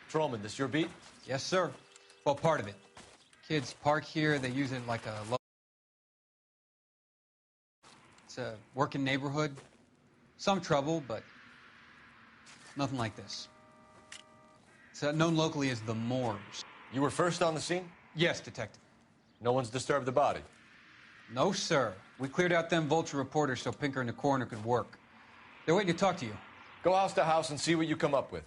Patrolman, this your beat? Yes, sir. Well, part of it. Kids park here. They use it like a... It's a working neighborhood. Some trouble, but nothing like this. It's known locally as the Moors. You were first on the scene? Yes, Detective. No one's disturbed the body? No, sir. We cleared out them vulture reporters so Pinker and the coroner could work. They're waiting to talk to you. Go house to house and see what you come up with.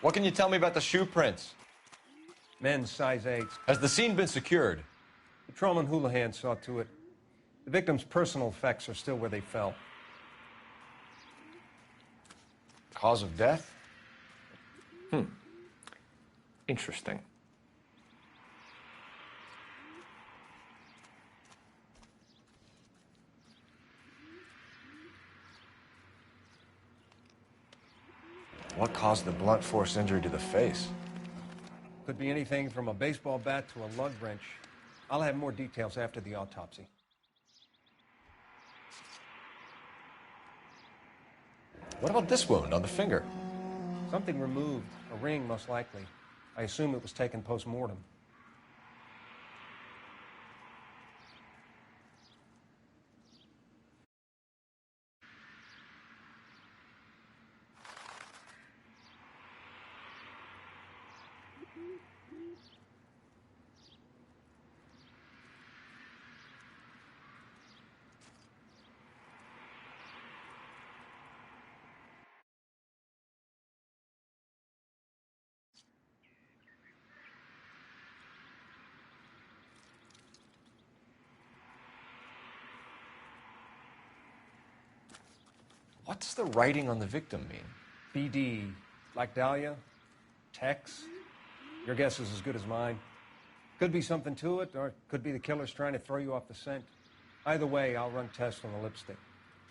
What can you tell me about the shoe prints? Men's size 8s. Has the scene been secured? Patrolman Houlihan saw to it. The victim's personal effects are still where they fell. Cause of death? Interesting. What caused the blunt force injury to the face? Could be anything from a baseball bat to a lug wrench. I'll have more details after the autopsy. What about this wound on the finger? Something removed. A ring, most likely. I assume it was taken post-mortem. What does the writing on the victim mean? BD. Like Dahlia? Tex? Your guess is as good as mine. Could be something to it, or it could be the killer's trying to throw you off the scent. Either way, I'll run tests on the lipstick.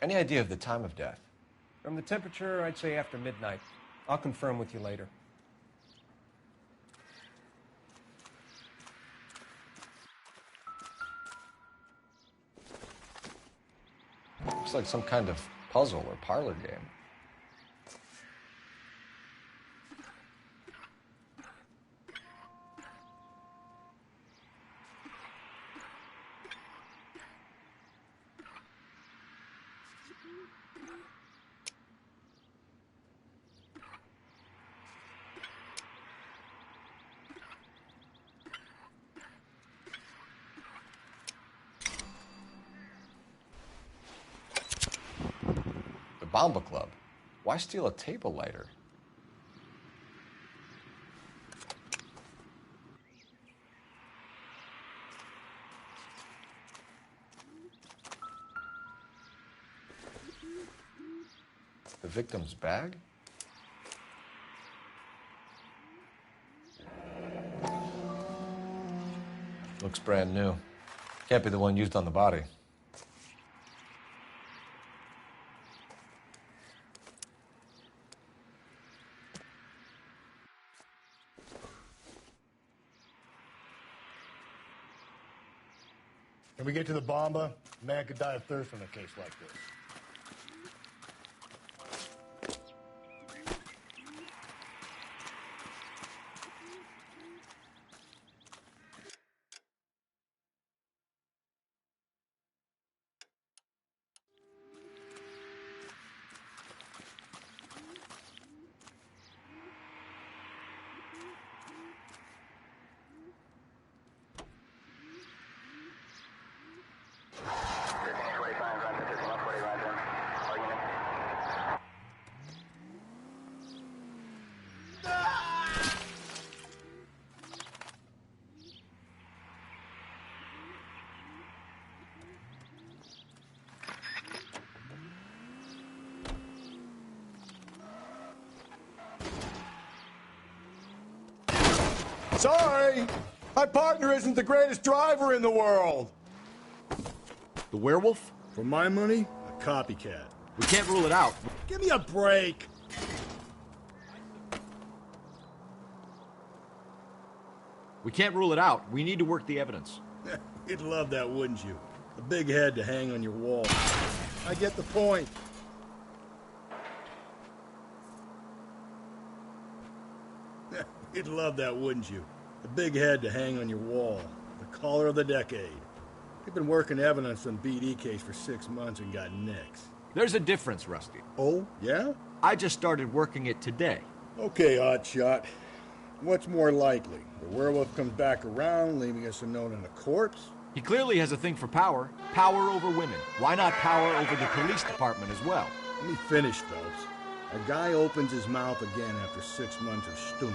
Any idea of the time of death? From the temperature, I'd say after midnight. I'll confirm with you later. Looks like some kind of puzzle or parlor game. Bomba Club. Why steal a table lighter? The victim's bag? Looks brand new. Can't be the one used on the body. When we get to the Bomba, a man could die of thirst in a case like this. Sorry! My partner isn't the greatest driver in the world! The werewolf? For my money, a copycat. We can't rule it out. Give me a break! We can't rule it out. We need to work the evidence. You'd love that, wouldn't you? A big head to hang on your wall. I get the point. You'd love that, wouldn't you? A big head to hang on your wall. The caller of the decade. You've been working evidence on BD case for 6 months and got nicks. There's a difference, Rusty. Oh, yeah? I just started working it today. Okay, Oddshot. What's more likely? The werewolf comes back around, leaving us a note on a corpse? He clearly has a thing for power. Power over women. Why not power over the police department as well? Let me finish, Phelps. A guy opens his mouth again after 6 months of stewing.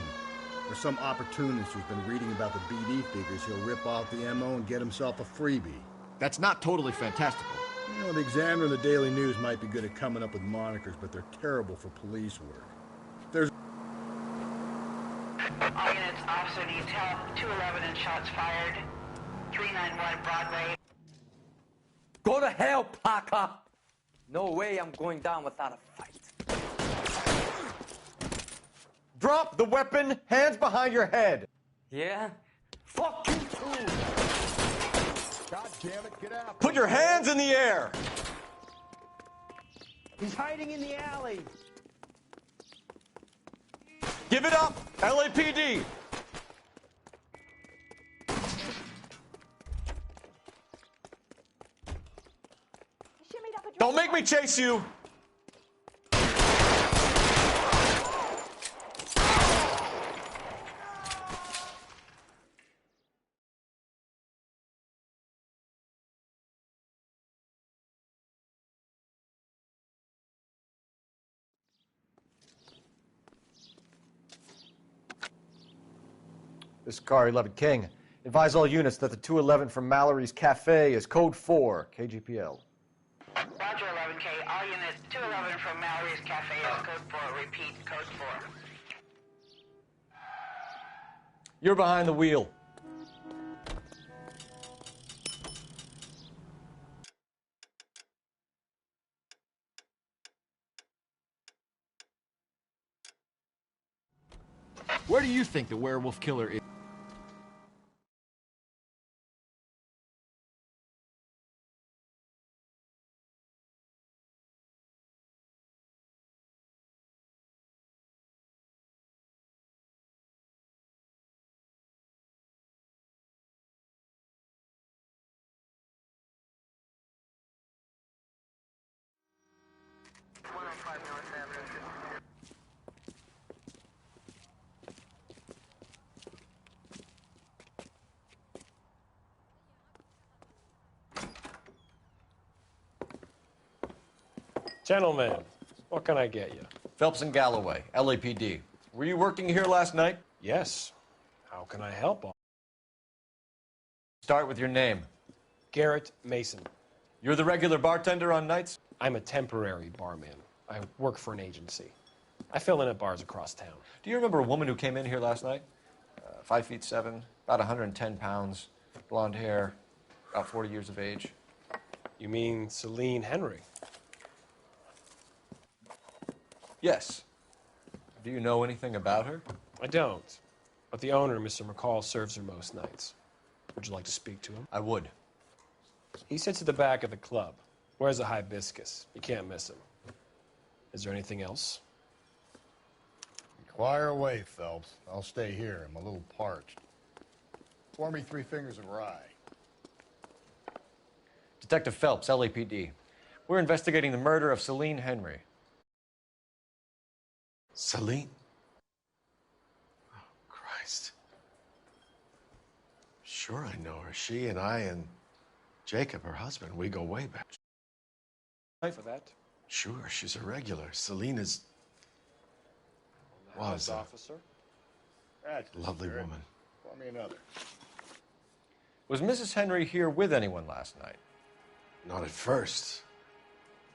Or some opportunist who's been reading about the BD figures, he'll rip off the MO and get himself a freebie. That's not totally fantastical. You know, the Examiner and the Daily News might be good at coming up with monikers, but they're terrible for police work. There's... All units, officer needs help. 211 and shots fired. 391 Broadway. Go to hell, Parker! No way I'm going down without a fight. Drop the weapon, hands behind your head. Yeah? Fuck you too! God damn it, get out! Put your hands in the air. He's hiding in the alley! Give it up, LAPD. Don't make me chase you. This is Car 11 King. Advise all units that the 211 from Mallory's Cafe is code 4, KGPL. Roger, 11K. All units, 211 from Mallory's Cafe is code 4. Repeat, code 4. You're behind the wheel. Where do you think the werewolf killer is? Gentlemen, what can I get you? Phelps and Galloway, LAPD. Were you working here last night? Yes. How can I help? Start with your name. Garrett Mason. You're the regular bartender on nights? I'm a temporary barman. I work for an agency. I fill in at bars across town. Do you remember a woman who came in here last night? 5'7", about 110 pounds, blonde hair, about 40 years of age. You mean Celine Henry? Yes. Do you know anything about her? I don't. But the owner, Mr. McCall, serves her most nights. Would you like to speak to him? I would. He sits at the back of the club. Wears a hibiscus. You can't miss him. Is there anything else? Inquire away, Phelps. I'll stay here. I'm a little parched. Pour me 3 fingers of rye. Detective Phelps, LAPD. We're investigating the murder of Celine Henry. Celine? Oh, Christ. Sure, I know her. She and I and Jacob, her husband, we go way back. For that? Sure, she's a regular. Celine is... Was officer? That's a lovely woman. Pour me another. Was Mrs. Henry here with anyone last night? Not at first.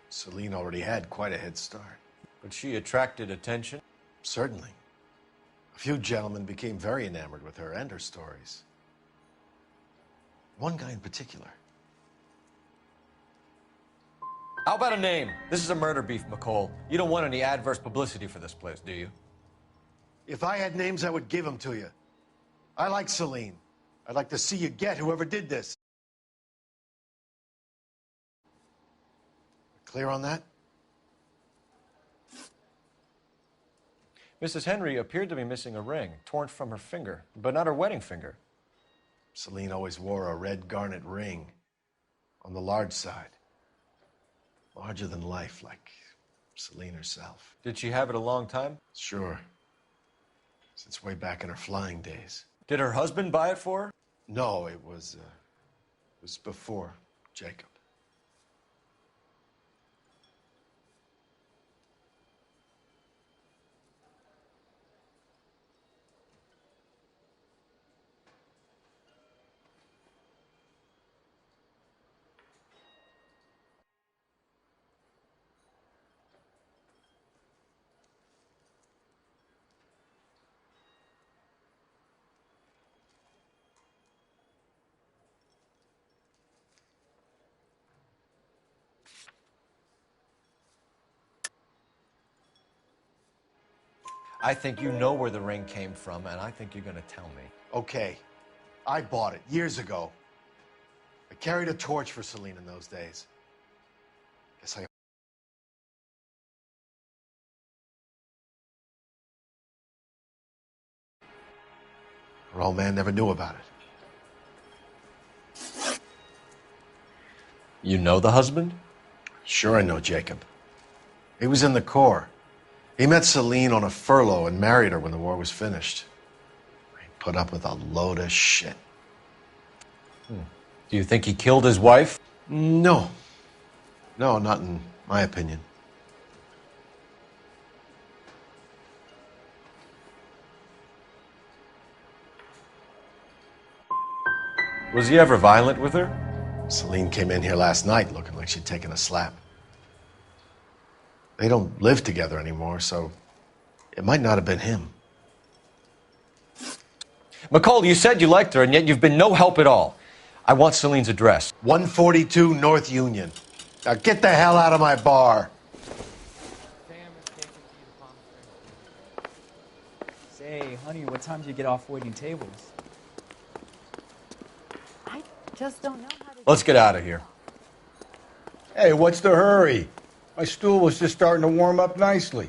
Celine already had quite a head start. But she attracted attention? Certainly. A few gentlemen became very enamored with her and her stories. One guy in particular. How about a name? This is a murder beef, McCall. You don't want any adverse publicity for this place, do you? If I had names, I would give them to you. I like Celine. I'd like to see you get whoever did this. Clear on that? Mrs. Henry appeared to be missing a ring, torn from her finger, but not her wedding finger. Celine always wore a red garnet ring on the large side. Larger than life, like Celine herself. Did she have it a long time? Sure. Since way back in her flying days. Did her husband buy it for her? No, it was before Jacob. I think you know where the ring came from, and I think you're going to tell me. Okay, I bought it years ago. I carried a torch for Celine in those days. Guess I... Her old man never knew about it. You know the husband? Sure I know Jacob. He was in the Corps. He met Celine on a furlough and married her when the war was finished. He put up with a load of shit. Do you think he killed his wife? No. No, not in my opinion. Was he ever violent with her? Celine came in here last night looking like she'd taken a slap. They don't live together anymore, so it might not have been him. McCall, you said you liked her, and yet you've been no help at all. I want Celine's address. 142 North Union. Now get the hell out of my bar. Say, honey, what time do you get off waiting tables? I just don't know how to... Let's get out of here. Hey, what's the hurry? My stool was just starting to warm up nicely.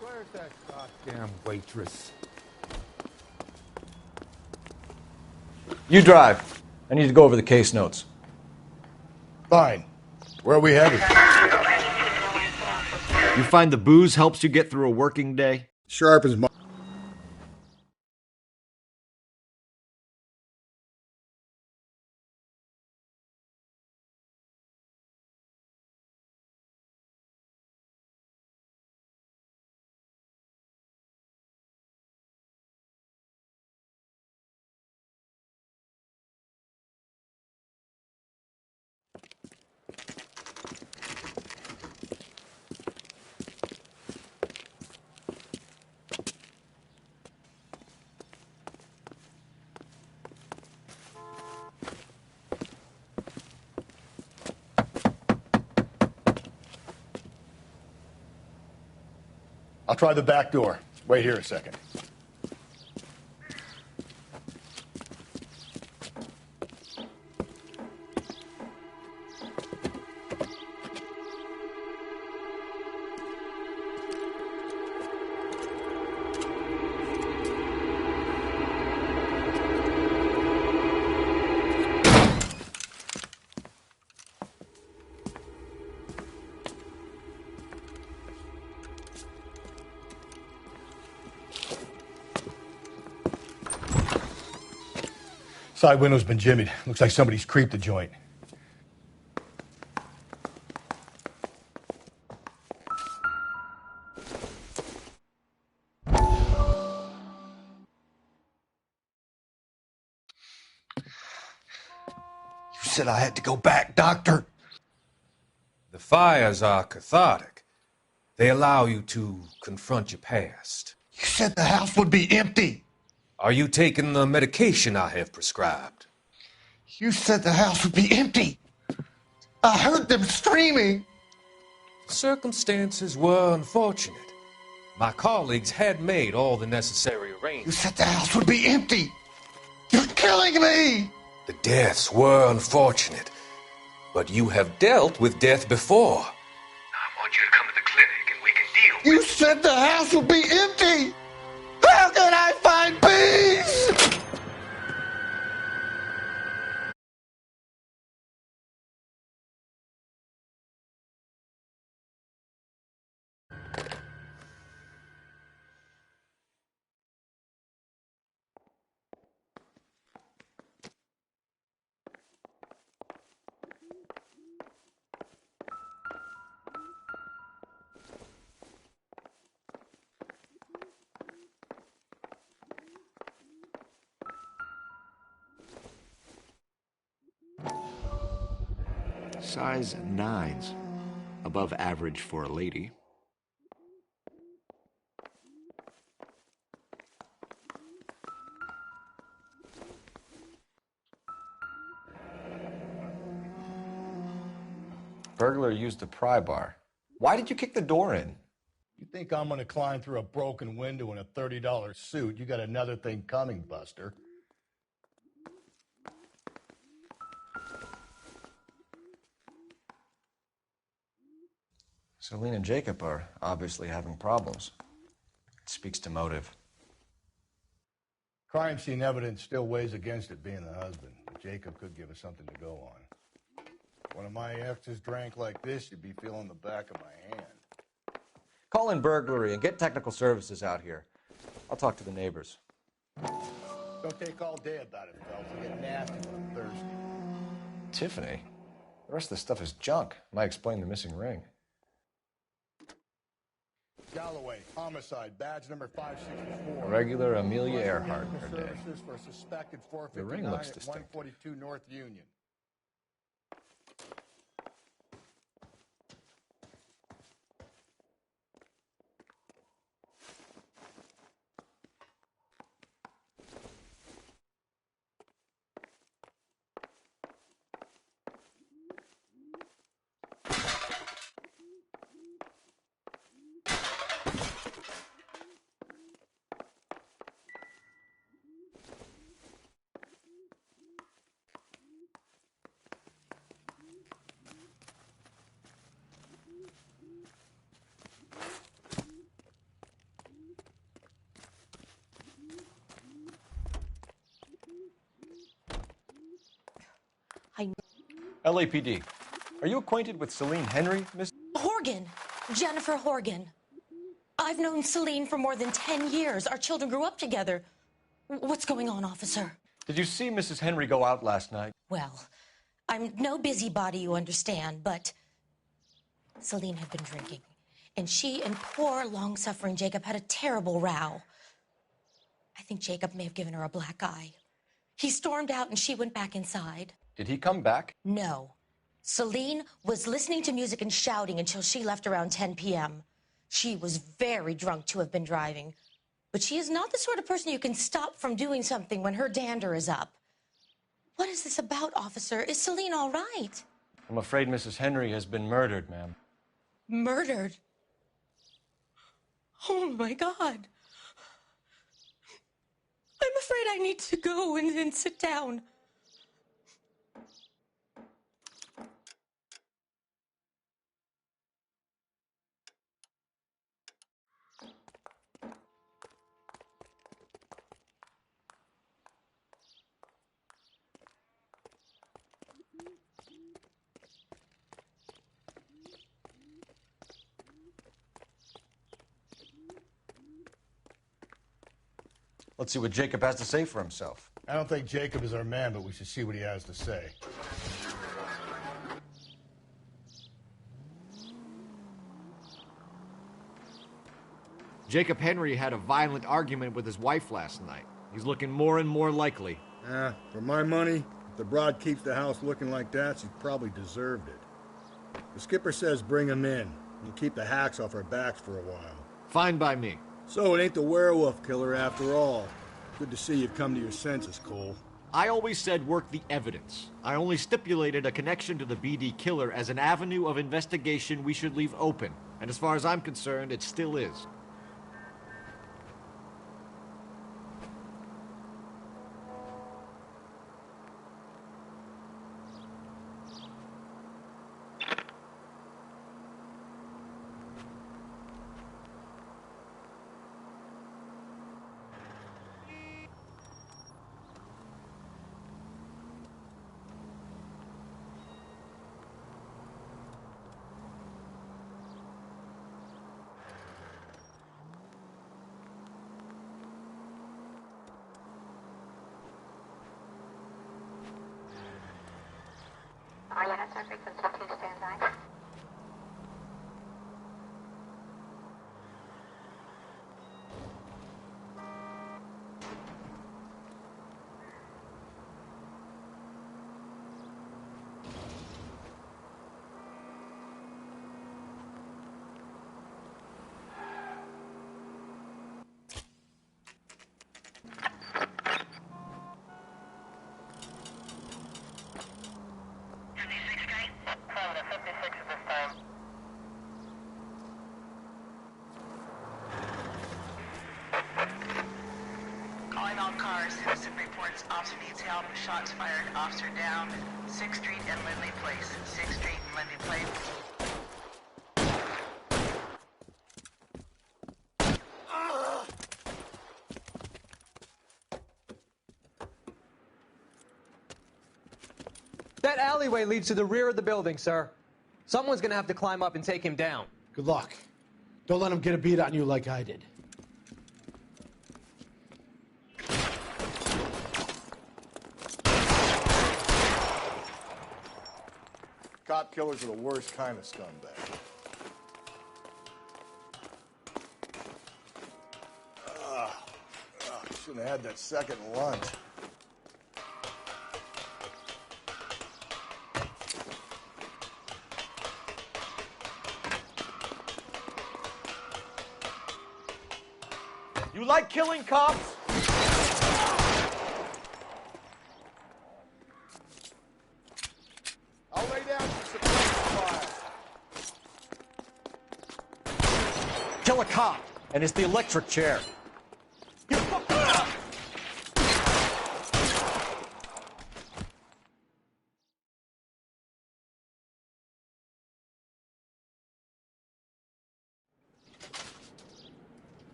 Where's that goddamn waitress? You drive. I need to go over the case notes. Fine. Where are we headed? You find the booze helps you get through a working day? Sharpens my... I'll try the back door. Wait here a second. Side window's been jimmied. Looks like somebody's creeped the joint. You said I had to go back, Doctor. The fires are cathartic. They allow you to confront your past. You said the house would be empty. Are you taking the medication I have prescribed? You said the house would be empty. I heard them screaming. Circumstances were unfortunate. My colleagues had made all the necessary You arrangements. said the house would be empty. You're killing me. The deaths were unfortunate, but you have dealt with death before. I want you to come to the clinic and we can deal with You said the house would be empty. How can I find peace? Size 9s. Above average for a lady. Burglar used the pry bar. Why did you kick the door in? You think I'm gonna climb through a broken window in a $30 suit? You got another thing coming, Buster. Celine and Jacob are obviously having problems. It speaks to motive. Crime scene evidence still weighs against it being the husband, but Jacob could give us something to go on. If one of my exes drank like this, you'd be feeling the back of my hand. Call in burglary and get technical services out here. I'll talk to the neighbors. Don't take all day about it, fellas. I get nasty when I'm thirsty. Tiffany? The rest of the stuff is junk. Might explain the missing ring. Galloway, homicide, badge number 564. A regular Amelia Earhart per day. Services for a suspected The 459 ring looks at distinct. 142 North Union. LAPD. Are you acquainted with Celine Henry, Miss? Horgan. Jennifer Horgan. I've known Celine for more than 10 years. Our children grew up together. What's going on, officer? Did you see Mrs. Henry go out last night? Well, I'm no busybody, you understand, but Celine had been drinking. And she and poor, long-suffering Jacob had a terrible row. I think Jacob may have given her a black eye. He stormed out and she went back inside. Did he come back? No. Celine was listening to music and shouting until she left around 10 p.m. She was very drunk to have been driving. But she is not the sort of person you can stop from doing something when her dander is up. What is this about, officer? Is Celine all right? I'm afraid Mrs. Henry has been murdered, ma'am. Murdered? Oh, my God. I'm afraid I need to go and sit down. Let's see what Jacob has to say for himself. I don't think Jacob is our man, but we should see what he has to say. Jacob Henry had a violent argument with his wife last night. He's looking more and more likely. For my money, if the broad keeps the house looking like that, she probably deserved it. The skipper says bring him in. We'll keep the hacks off our backs for a while. Fine by me. So it ain't the werewolf killer after all. Good to see you've come to your senses, Cole. I always said work the evidence. I only stipulated a connection to the BD killer as an avenue of investigation we should leave open. And as far as I'm concerned, it still is. transfer frequency 2, stand by. Calling all cars. Citizen reports officer needs help. Shots fired. Officer down. 6th Street and Lindley Place. 6th Street and Lindley Place. That alleyway leads to the rear of the building, sir. Someone's gonna have to climb up and take him down. Good luck. Don't let him get a beat on you like I did. Cop killers are the worst kind of scumbag. Shouldn't have had that second lunch. You like killing cops? I'll lay down some suppressor fire. Kill a cop, and it's the electric chair.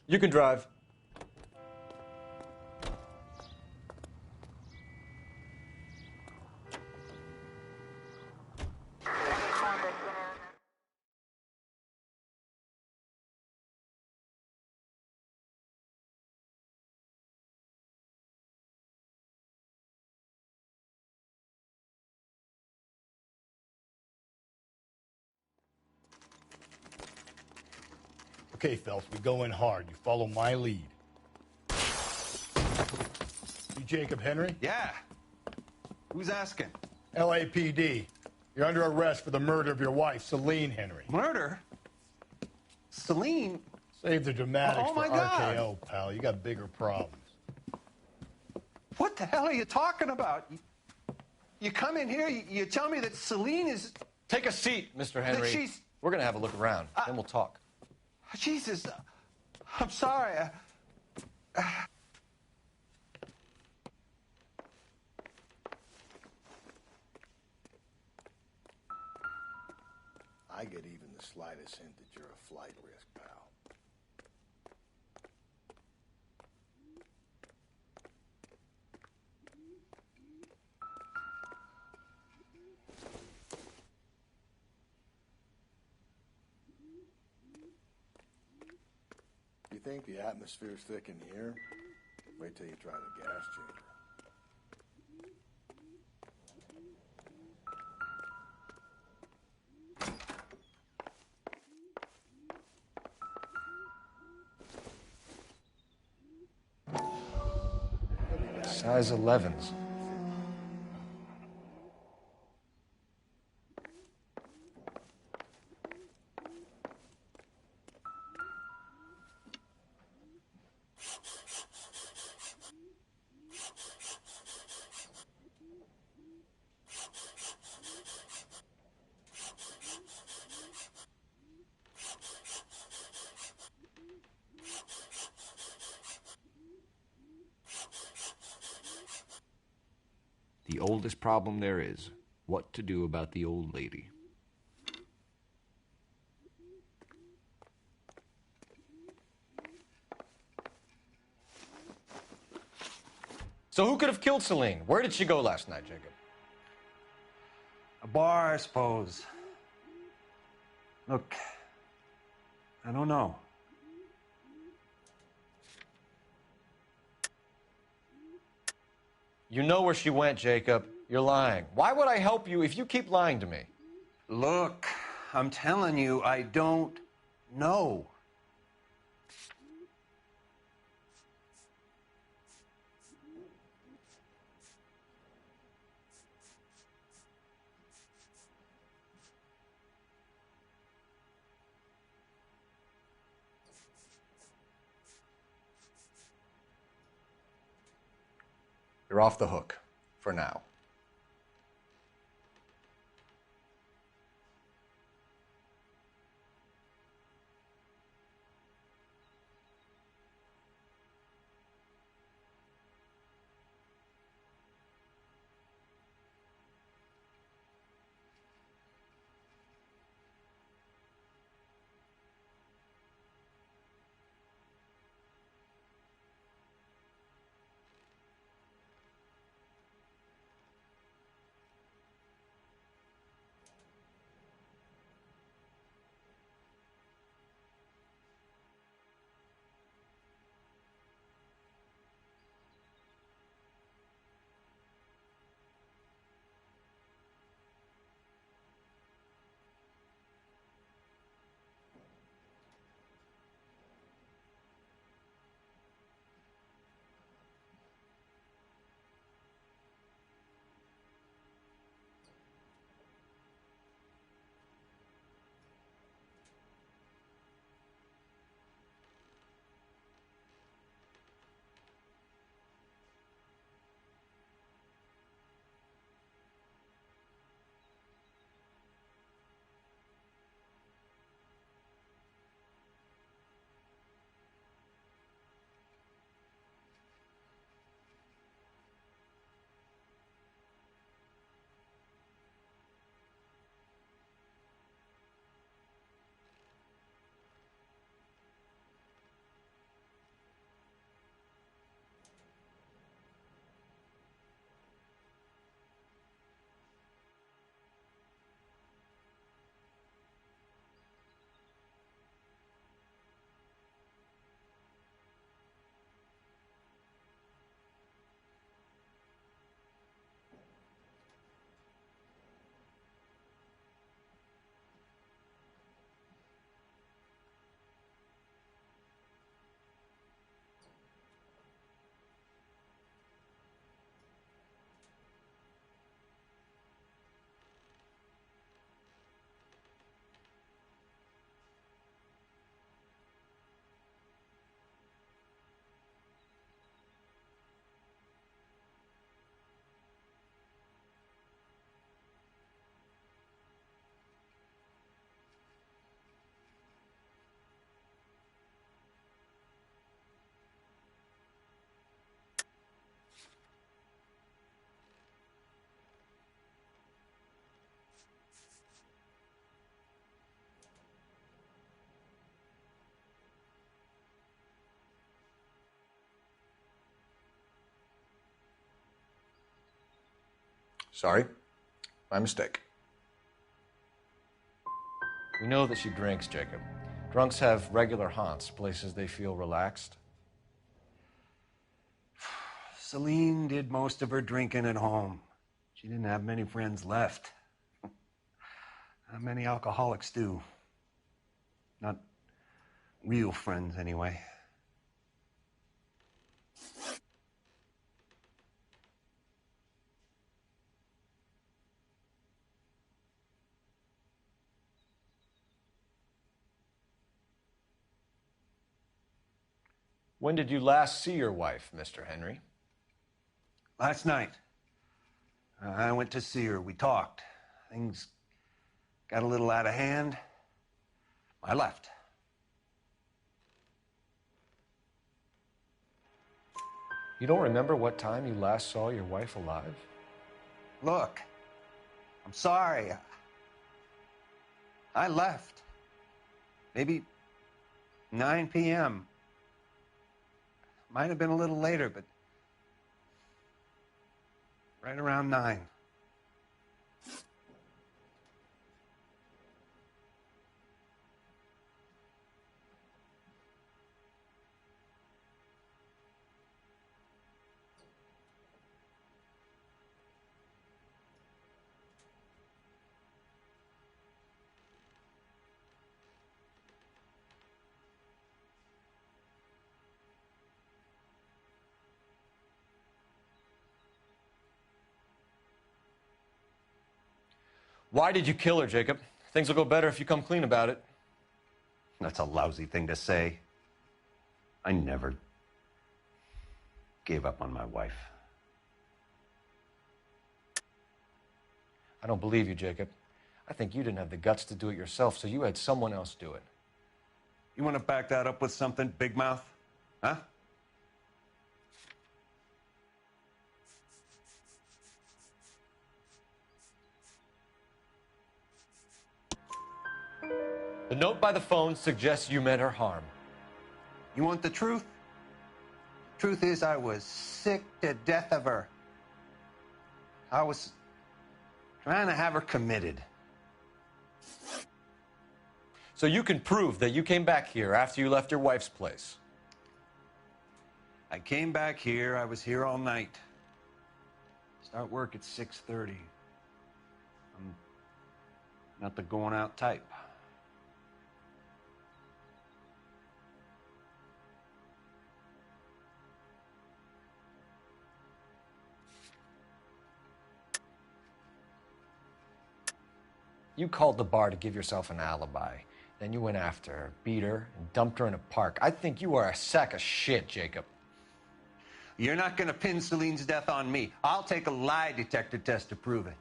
You can drive. Okay, Phelps, we go in hard. You follow my lead. You Jacob Henry? Yeah. Who's asking? LAPD. You're under arrest for the murder of your wife, Celine Henry. Murder? Celine? Save the dramatics Oh, my for God. RKO, pal. You got bigger problems. What the hell are you talking about? You come in here, you tell me that Celine is... Take a seat, Mr. Henry. That she's... We're going to have a look around, then we'll talk. Jesus, I'm sorry. I get even the slightest hint that you're a flight risk, pal. You think the atmosphere's thick in here? Wait till you try the gas chamber. Size 11s. The oldest problem there is, what to do about the old lady. So who could have killed Celine? Where did she go last night, Jacob? A bar, I suppose. Look, I don't know. You know where she went, Jacob. You're lying. Why would I help you if you keep lying to me? Look, I'm telling you, I don't know. You're off the hook. For now. Sorry. My mistake. We know that she drinks, Jacob. Drunks have regular haunts, places they feel relaxed. Celine did most of her drinking at home. She didn't have many friends left. Not many alcoholics do. Not real friends, anyway. When did you last see your wife, Mr. Henry? Last night. I went to see her. We talked. Things got a little out of hand. I left. You don't remember what time you last saw your wife alive? Look, I'm sorry. I left. Maybe 9 p.m. Might have been a little later, but right around 9. Why did you kill her, Jacob? Things will go better if you come clean about it. That's a lousy thing to say. I never gave up on my wife. I don't believe you, Jacob. I think you didn't have the guts to do it yourself, so you had someone else do it. You want to back that up with something, Big Mouth? Huh? The note by the phone suggests you meant her harm. You want the truth? Truth is, I was sick to death of her. I was trying to have her committed. So you can prove that you came back here after you left your wife's place. I came back here. I was here all night. Start work at 6:30. I'm not the going out type. You called the bar to give yourself an alibi. Then you went after her, beat her, and dumped her in a park. I think you are a sack of shit, Jacob. You're not going to pin Celine's death on me. I'll take a lie detector test to prove it.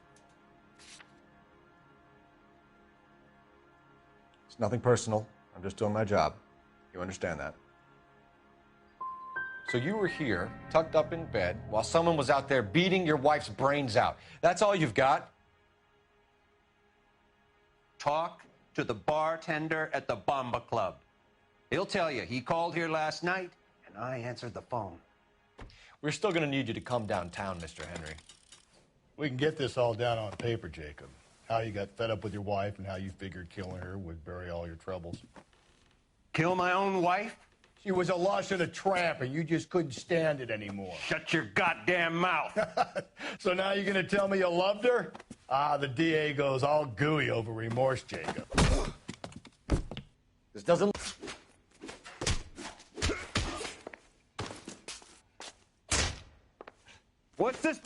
It's nothing personal. I'm just doing my job. You understand that? So you were here, tucked up in bed, while someone was out there beating your wife's brains out. That's all you've got? Talk to the bartender at the Bomba Club. He'll tell you he called here last night, and I answered the phone. We're still going to need you to come downtown, Mr. Henry. We can get this all down on paper, Jacob. How you got fed up with your wife and how you figured killing her would bury all your troubles. Kill my own wife? She was a lush and a tramp, and you just couldn't stand it anymore. Shut your goddamn mouth. So now you're going to tell me you loved her? Ah, the DA goes all gooey over remorse, Jacob. This doesn't... What's this?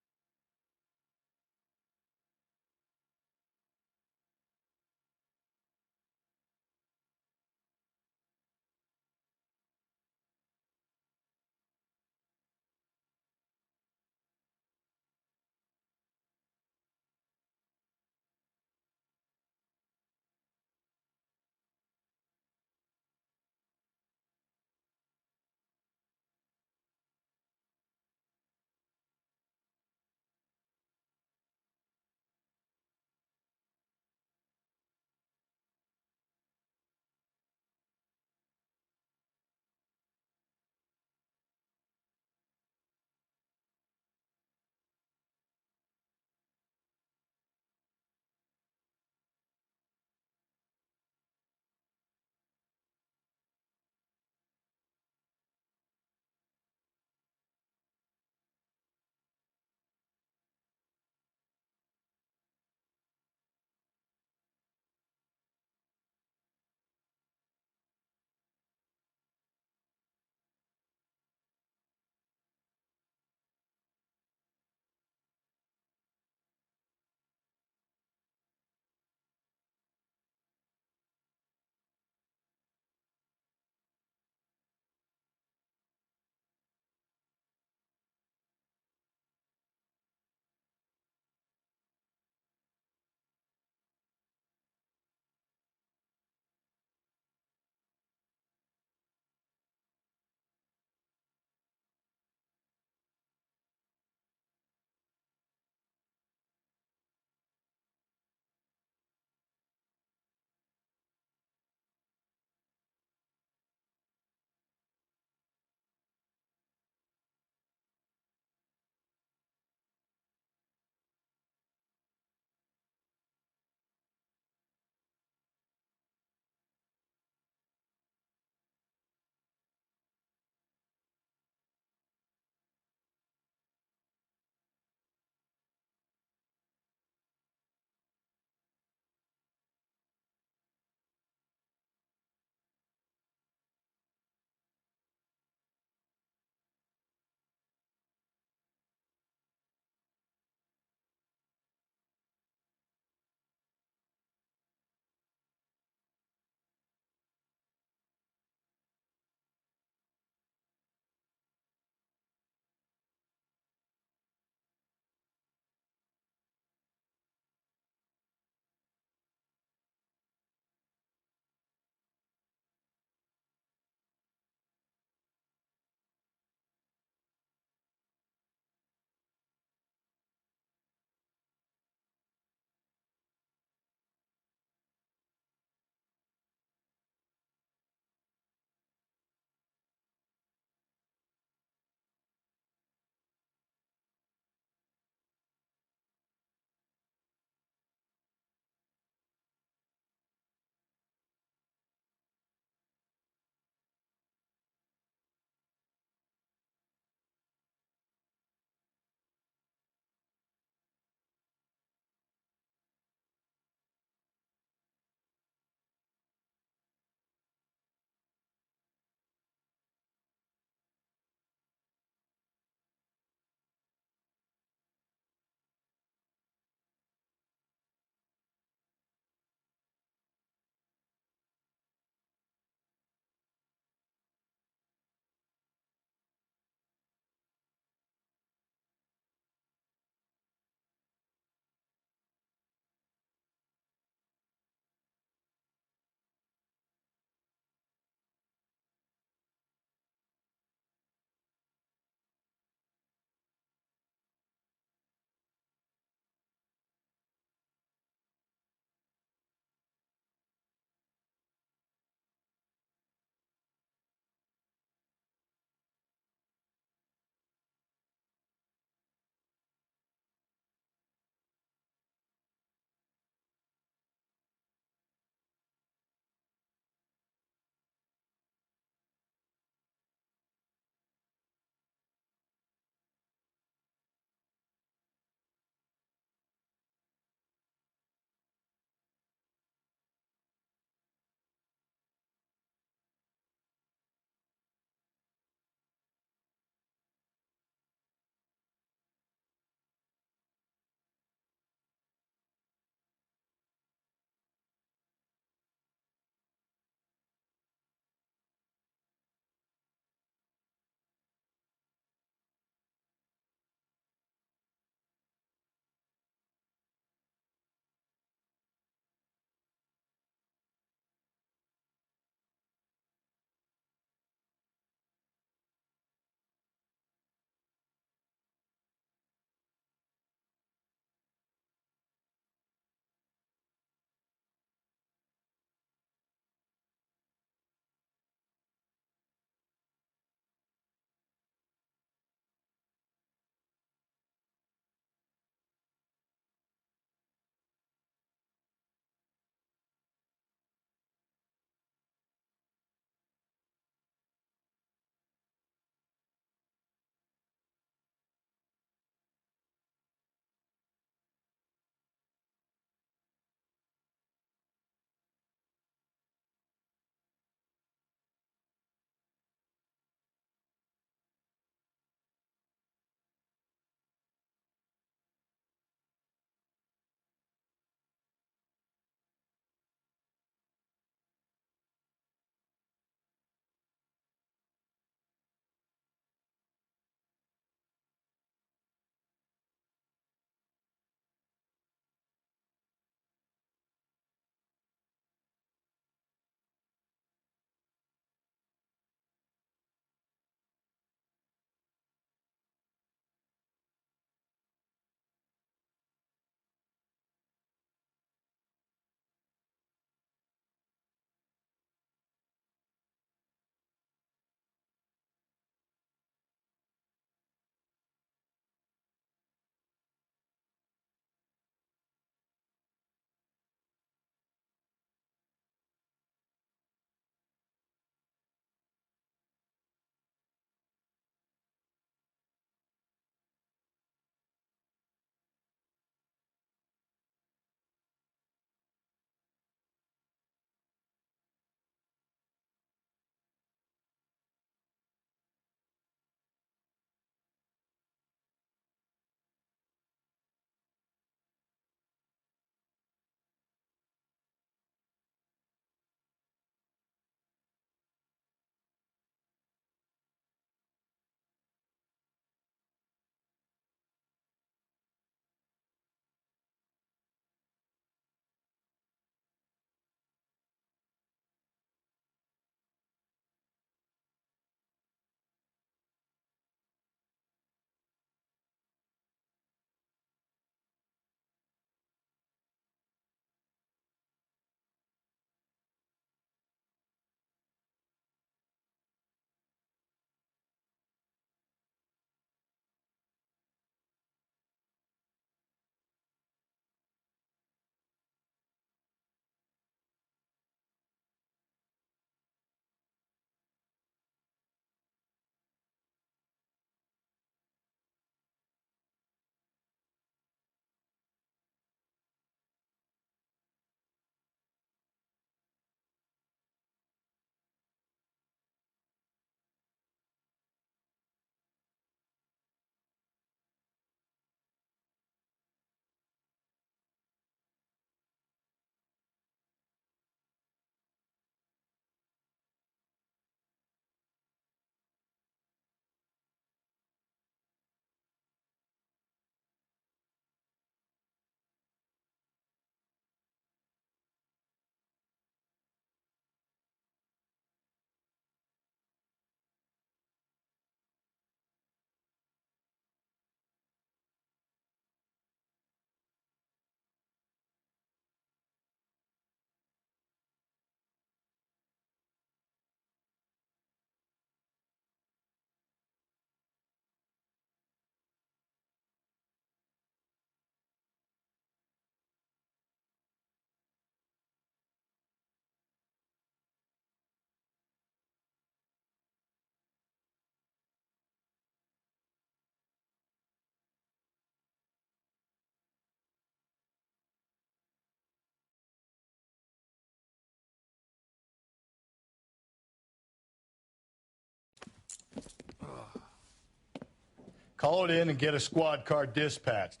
Call it in and get a squad car dispatched.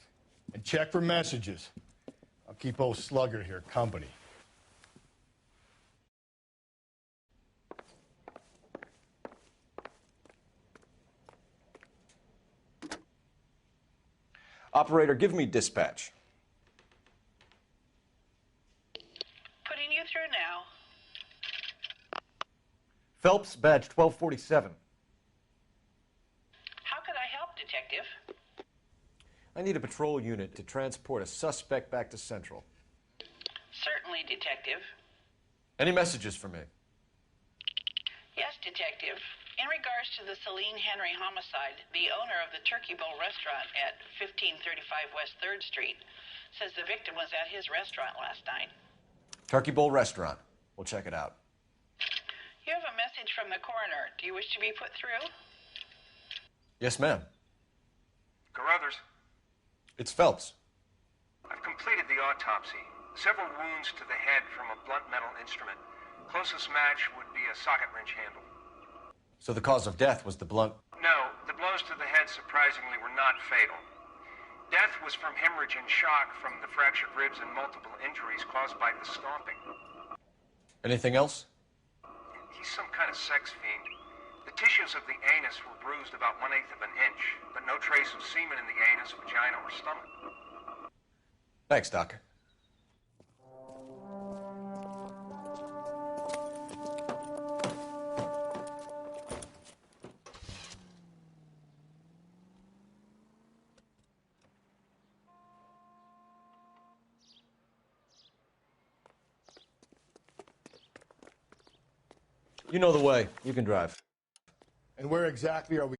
And check for messages. I'll keep old Slugger here company. Operator, give me dispatch. Putting you through now. Phelps, badge 1247. How could I help, Detective? I need a patrol unit to transport a suspect back to Central. Certainly, Detective. Any messages for me? Yes, Detective. In regards to the Celine Henry homicide, the owner of the Turkey Bowl restaurant at 1535 West 3rd Street says the victim was at his restaurant last night. Turkey Bowl restaurant. We'll check it out. You have a message from the coroner. Do you wish to be put through? Yes, ma'am. Carruthers, It's Phelps. I've completed the autopsy. Several wounds to the head from a blunt metal instrument. Closest match would be a socket wrench handle. So the cause of death was the blunt. No, the blows to the head surprisingly were not fatal. Death was from hemorrhage and shock from the fractured ribs and multiple injuries caused by the stomping. Anything else? He's some kind of sex fiend. The tissues of the anus were bruised about 1/8 of an inch, but no trace of semen in the anus, vagina, or stomach. Thanks, Doc. You know the way. You can drive. And where exactly are we